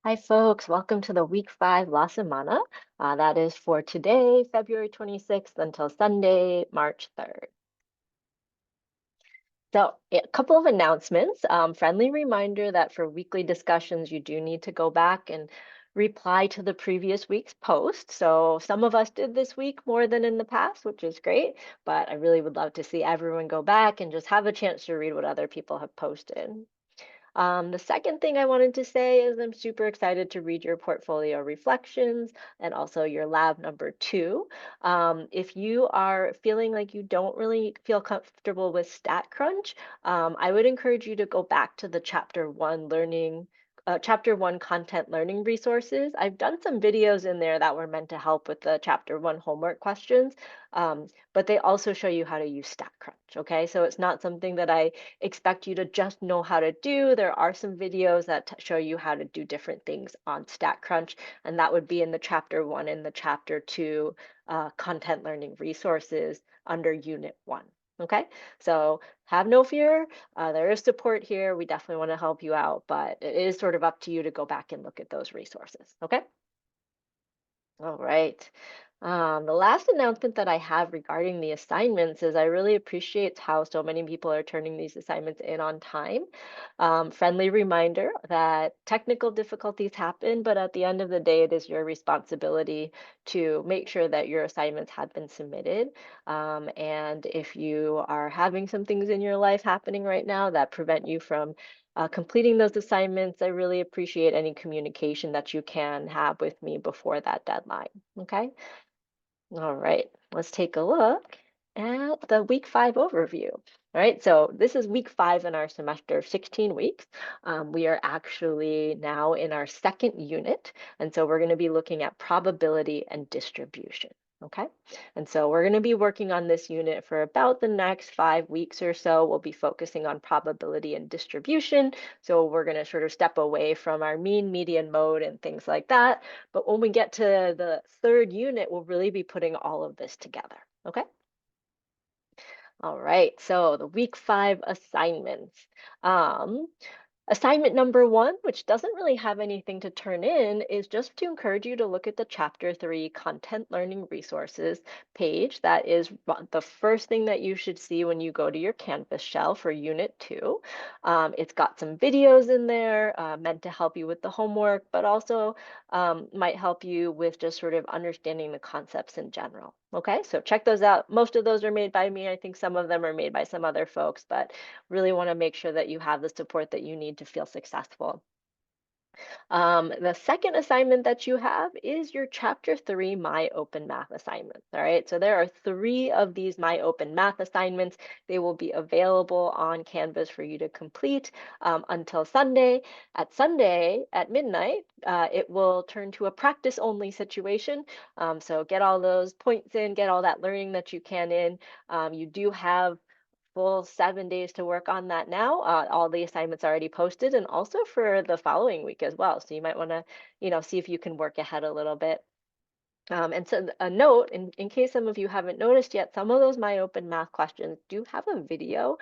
Hi, folks. Welcome to the week 5 La Semana. That is for today, February 26th, until Sunday, March 3rd. So, a couple of announcements. Friendly reminder that for weekly discussions, you do need to go back and reply to the previous week's post. So, some of us did this week more than in the past, which is great, but I really would love to see everyone go back and just have a chance to read what other people have posted. The second thing I wanted to say is I'm super excited to read your portfolio reflections and also your lab number 2. If you are feeling like you don't really feel comfortable with StatCrunch, I would encourage you to go back to the chapter one content learning resources. I've done some videos in there that were meant to help with the chapter one homework questions, but they also show you how to use StatCrunch. Okay, so it's not something that I expect you to just know how to do. There are some videos that show you how to do different things on StatCrunch, and that would be in the chapter 1 and the chapter 2 content learning resources under unit 1. Okay, so have no fear. There is support here. We definitely want to help you out, but it is sort of up to you to go back and look at those resources. Okay. All right. The last announcement that I have regarding the assignments is I really appreciate how so many people are turning these assignments in on time. Friendly reminder that technical difficulties happen, but at the end of the day, it is your responsibility to make sure that your assignments have been submitted. And if you are having some things in your life happening right now that prevent you from completing those assignments, I really appreciate any communication that you can have with me before that deadline. Okay. All right. Let's take a look at the week 5 overview. All right. So this is week 5 in our semester of 16 weeks. We are actually now in our second unit. And so we're going to be looking at probability and distribution. Okay. And so we're going to be working on this unit for about the next 5 weeks or so. We'll be focusing on probability and distribution. So we're going to sort of step away from our mean, median, mode, and things like that. But when we get to the third unit, we'll really be putting all of this together. Okay. All right. So the week 5 assignments. Um, Assignment number 1, which doesn't really have anything to turn in, is just to encourage you to look at the Chapter 3 Content Learning Resources page. That is the first thing that you should see when you go to your Canvas shell for Unit 2. It's got some videos in there meant to help you with the homework, but also might help you with just sort of understanding the concepts in general. Okay, so check those out. Most of those are made by me. I think some of them are made by some other folks, but really want to make sure that you have the support that you need to feel successful. The second assignment that you have is your Chapter 3 My Open Math assignments. All right, so there are 3 of these My Open Math assignments. They will be available on Canvas for you to complete until Sunday. At Sunday at midnight, it will turn to a practice only situation. So get all those points in, get all that learning that you can in. You do have full 7 days to work on that now. All the assignments already posted, and also for the following week as well. So you might want to, see if you can work ahead a little bit. And so a note, in case some of you haven't noticed yet, some of those My Open Math questions do have a video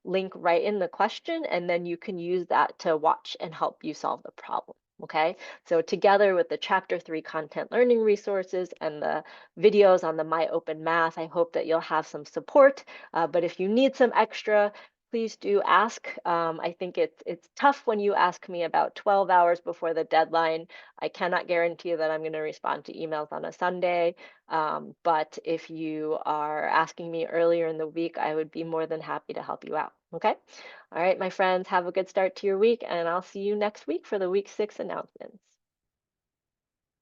link right in the question, and then you can use that to watch and help you solve the problem. Okay, so together with the Chapter 3 content learning resources and the videos on the My Open Math, I hope that you'll have some support. But if you need some extra, please do ask. I think it's tough when you ask me about 12 hours before the deadline. I cannot guarantee that I'm going to respond to emails on a Sunday, but if you are asking me earlier in the week, I would be more than happy to help you out. Okay. All right, my friends, have a good start to your week, and I'll see you next week for the week 6 announcements.